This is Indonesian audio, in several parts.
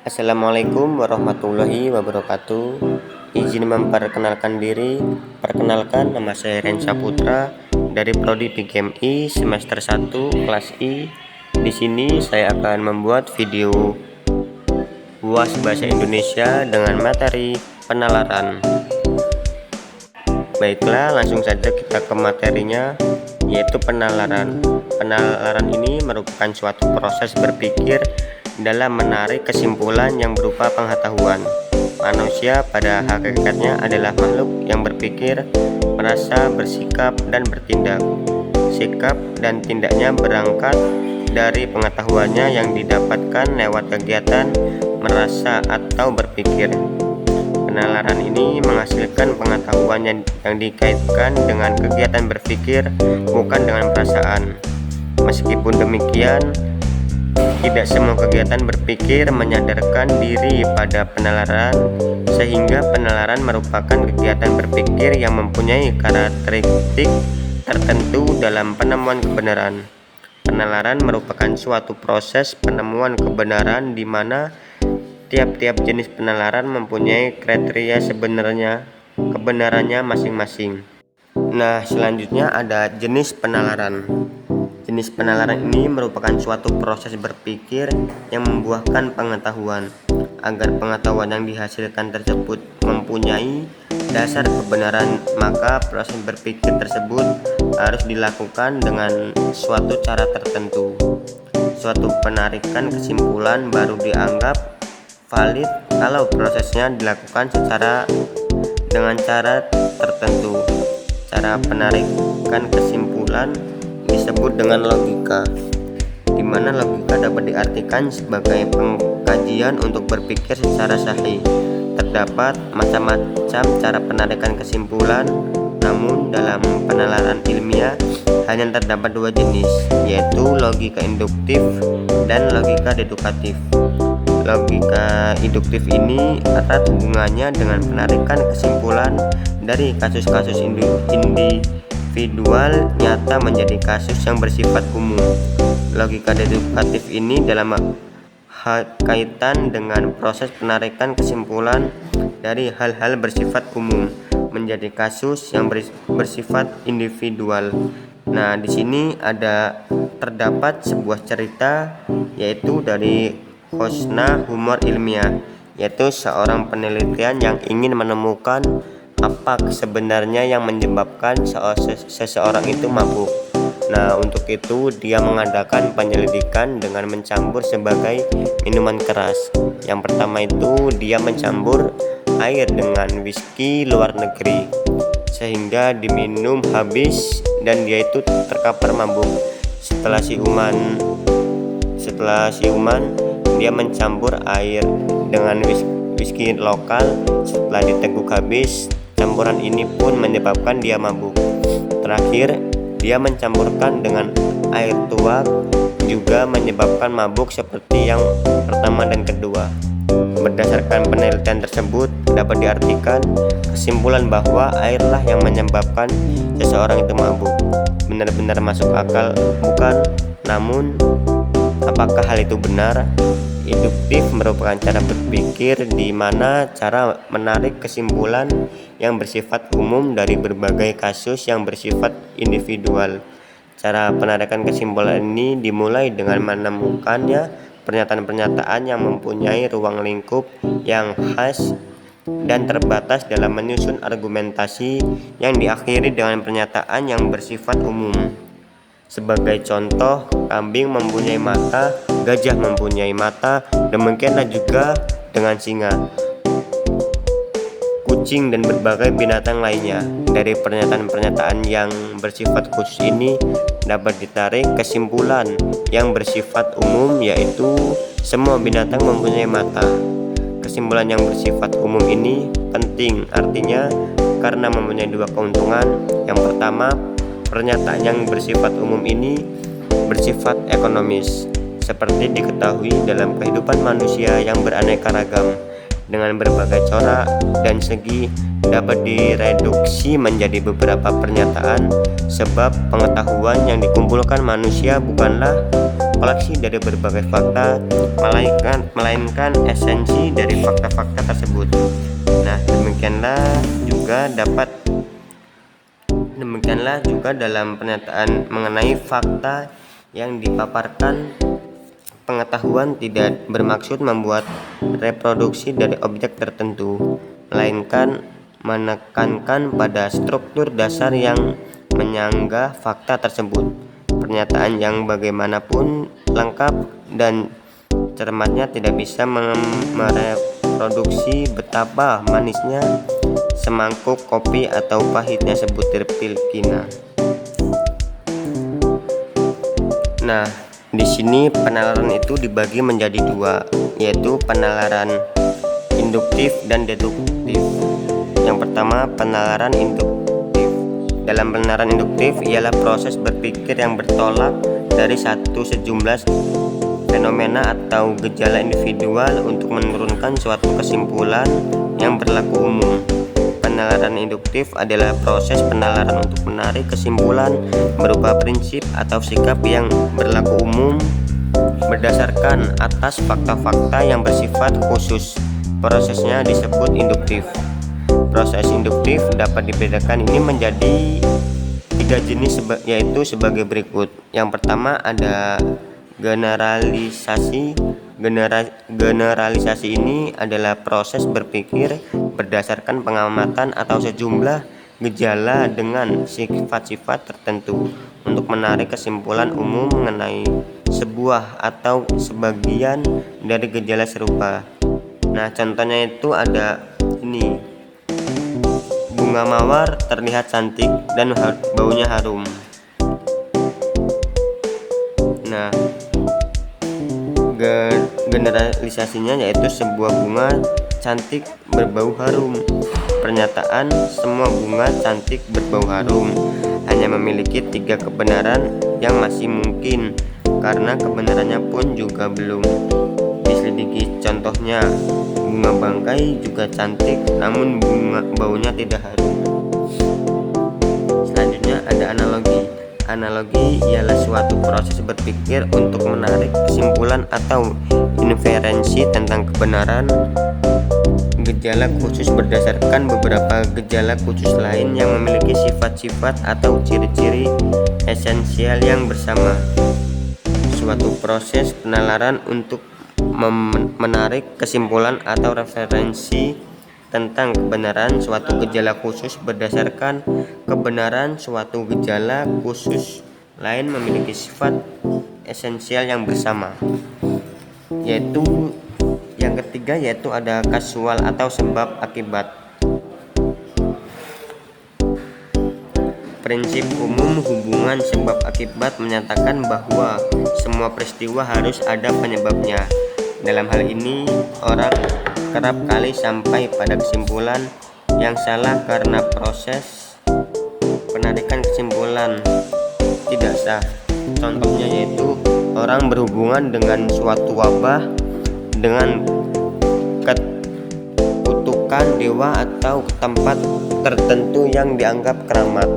Assalamualaikum warahmatullahi wabarakatuh. Izin memperkenalkan diri. Perkenalkan, nama saya Rensa Putra dari Prodi PGMI semester 1 kelas I. Di sini saya akan membuat video UAS Bahasa Indonesia dengan materi penalaran. Baiklah, langsung saja kita ke materinya, yaitu penalaran. Penalaran ini merupakan suatu proses berpikir dalam menarik kesimpulan yang berupa pengetahuan. Manusia pada hakikatnya adalah makhluk yang berpikir, merasa, bersikap, dan bertindak. Sikap dan tindaknya berangkat dari pengetahuannya yang didapatkan lewat kegiatan merasa atau berpikir. Penalaran ini menghasilkan pengetahuan yang dikaitkan dengan kegiatan berpikir, bukan dengan perasaan. Meskipun demikian, tidak semua kegiatan berpikir menyadarkan diri pada penalaran, sehingga penalaran merupakan kegiatan berpikir yang mempunyai karakteristik tertentu dalam penemuan kebenaran. Penalaran merupakan suatu proses penemuan kebenaran di mana tiap-tiap jenis penalaran mempunyai kriteria kebenarannya masing-masing. Nah, selanjutnya ada jenis penalaran. Jenis penalaran ini merupakan suatu proses berpikir yang membuahkan pengetahuan. Agar pengetahuan yang dihasilkan tersebut mempunyai dasar kebenaran, maka proses berpikir tersebut harus dilakukan dengan suatu cara tertentu. Suatu penarikan kesimpulan baru dianggap valid kalau prosesnya dilakukan dengan cara tertentu. Cara penarikan kesimpulan disebut dengan logika, di mana logika dapat diartikan sebagai pengkajian untuk berpikir secara sahih. Terdapat macam-macam cara penarikan kesimpulan, namun dalam penalaran ilmiah hanya terdapat dua jenis, yaitu logika induktif dan logika deduktif. Logika induktif ini erat hubungannya dengan penarikan kesimpulan dari kasus-kasus individual nyata menjadi kasus yang bersifat umum. Logika deduktif ini dalam kaitan dengan proses penarikan kesimpulan dari hal-hal bersifat umum menjadi kasus yang bersifat individual. Nah, di sini terdapat sebuah cerita, yaitu dari Husna humor ilmiah, yaitu seorang penelitian yang ingin menemukan apa sebenarnya yang menyebabkan seseorang itu mabuk. Nah, untuk itu dia mengadakan penyelidikan dengan mencampur sebagai minuman keras. Yang pertama itu dia mencampur air dengan whisky luar negeri, sehingga diminum habis dan dia itu terkapar mabuk. Setelah siuman dia mencampur air dengan whisky lokal. Setelah diteguk habis, campuran ini pun menyebabkan dia mabuk. Terakhir, dia mencampurkan dengan air tuak, juga menyebabkan mabuk seperti yang pertama dan kedua. Berdasarkan penelitian tersebut, dapat diartikan kesimpulan bahwa airlah yang menyebabkan seseorang itu mabuk. Benar-benar masuk akal, bukan? Namun, apakah hal itu benar? Induktif merupakan cara berpikir di mana cara menarik kesimpulan yang bersifat umum dari berbagai kasus yang bersifat individual. Cara penarikan kesimpulan ini dimulai dengan menemukannya pernyataan-pernyataan yang mempunyai ruang lingkup yang khas dan terbatas dalam menyusun argumentasi yang diakhiri dengan pernyataan yang bersifat umum. Sebagai contoh, kambing mempunyai mata, gajah mempunyai mata, demikianlah juga dengan singa, kucing, dan berbagai binatang lainnya. Dari pernyataan-pernyataan yang bersifat khusus ini dapat ditarik kesimpulan yang bersifat umum, yaitu semua binatang mempunyai mata. Kesimpulan yang bersifat umum ini penting, artinya karena mempunyai dua keuntungan. Yang pertama, pernyataan yang bersifat umum ini bersifat ekonomis. Seperti diketahui, dalam kehidupan manusia yang beraneka ragam dengan berbagai corak dan segi dapat direduksi menjadi beberapa pernyataan, sebab pengetahuan yang dikumpulkan manusia bukanlah koleksi dari berbagai fakta, melainkan esensi dari fakta-fakta tersebut. Nah, demikianlah juga dalam pernyataan mengenai fakta yang dipaparkan. Pengetahuan tidak bermaksud membuat reproduksi dari objek tertentu, melainkan menekankan pada struktur dasar yang menyangga fakta tersebut. Pernyataan yang bagaimanapun lengkap dan cermatnya tidak bisa mereproduksi betapa manisnya semangkuk kopi atau pahitnya sebutir pil kina. Nah, di sini penalaran itu dibagi menjadi dua, yaitu penalaran induktif dan deduktif. Yang pertama, penalaran induktif. Dalam penalaran induktif ialah proses berpikir yang bertolak dari sejumlah fenomena atau gejala individual untuk menurunkan suatu kesimpulan yang berlaku umum. Penalaran induktif adalah proses penalaran untuk menarik kesimpulan berupa prinsip atau sikap yang berlaku umum berdasarkan atas fakta-fakta yang bersifat khusus. Prosesnya disebut induktif. Proses induktif dapat dibedakan ini menjadi 3 jenis, yaitu sebagai berikut. Yang pertama ada generalisasi. Generalisasi ini adalah proses berpikir berdasarkan pengamatan atau sejumlah gejala dengan sifat-sifat tertentu untuk menarik kesimpulan umum mengenai sebuah atau sebagian dari gejala serupa. Nah, contohnya itu ada ini. Bunga mawar terlihat cantik dan baunya harum. Nah, generalisasinya yaitu sebuah bunga cantik berbau harum. Pernyataan semua bunga cantik berbau harum hanya memiliki 3 kebenaran yang masih mungkin, karena kebenarannya pun juga belum diselidiki. Contohnya, bunga bangkai juga cantik namun baunya tidak harum. Selanjutnya ada analogi. Analogi ialah suatu proses berpikir untuk menarik kesimpulan atau inferensi tentang kebenaran gejala khusus berdasarkan beberapa gejala khusus lain yang memiliki sifat-sifat atau ciri-ciri esensial yang bersama. Suatu proses penalaran untuk menarik kesimpulan atau referensi tentang kebenaran suatu gejala khusus berdasarkan kebenaran suatu gejala khusus lain memiliki sifat esensial yang bersama. Yaitu yang ketiga yaitu ada kasual atau sebab akibat. Prinsip umum hubungan sebab akibat menyatakan bahwa semua peristiwa harus ada penyebabnya. Dalam hal ini, orang kerap kali sampai pada kesimpulan yang salah karena proses penarikan kesimpulan tidak sah. Contohnya yaitu orang berhubungan dengan suatu wabah dengan kutukan dewa atau tempat tertentu yang dianggap keramat.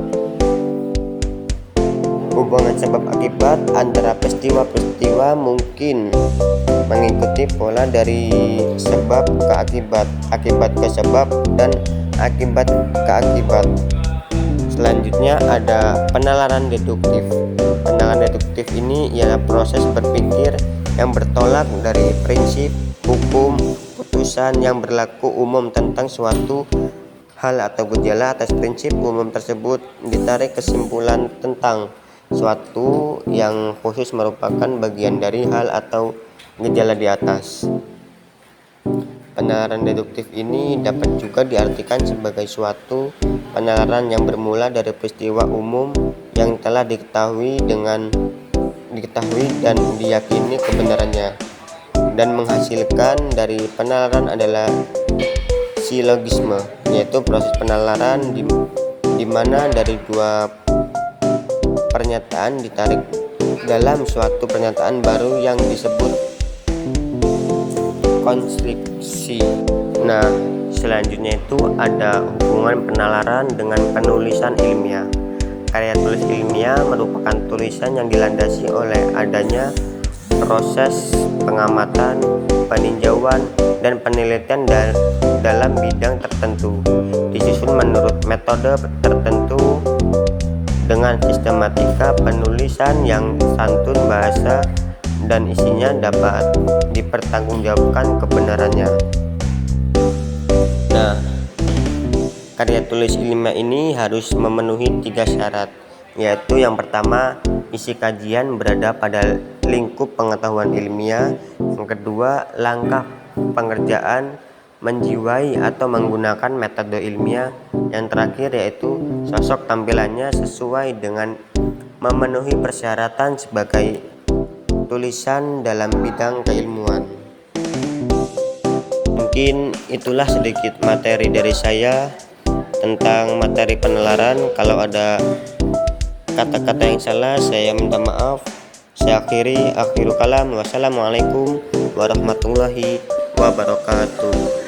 Hubungan sebab akibat antara peristiwa-peristiwa mungkin mengikuti pola dari sebab ke akibat, akibat ke sebab, dan akibat ke akibat. Selanjutnya ada penalaran deduktif. Penalaran deduktif ini ialah proses berpikir yang bertolak dari prinsip, hukum, putusan yang berlaku umum tentang suatu hal atau gejala. Atas prinsip umum tersebut ditarik kesimpulan tentang suatu yang khusus merupakan bagian dari hal atau gejala di atas. Penalaran deduktif ini dapat juga diartikan sebagai suatu penalaran yang bermula dari peristiwa umum yang telah diketahui dan diyakini kebenarannya, dan menghasilkan dari penalaran adalah silogisme, yaitu proses penalaran di mana dari dua pernyataan ditarik dalam suatu pernyataan baru yang disebut konstruksi. Nah, selanjutnya itu ada hubungan penalaran dengan penulisan ilmiah. Karya tulis ilmiah merupakan tulisan yang dilandasi oleh adanya proses pengamatan, peninjauan, dan penelitian dalam bidang tertentu, disusun menurut metode tertentu dengan sistematika penulisan yang santun, bahasa dan isinya dapat dipertanggungjawabkan kebenarannya. Nah, karya tulis ilmiah ini harus memenuhi 3 syarat, yaitu yang pertama, isi kajian berada pada lingkup pengetahuan ilmiah. Yang kedua, langkah pengerjaan menjiwai atau menggunakan metode ilmiah. Yang terakhir yaitu sosok tampilannya sesuai dengan memenuhi persyaratan sebagai tulisan dalam bidang keilmuan. Mungkin itulah sedikit materi dari saya tentang materi penalaran. Kalau ada kata-kata yang salah, saya minta maaf. Saya akhiri, akhirul kalam. Wassalamualaikum warahmatullahi wabarakatuh.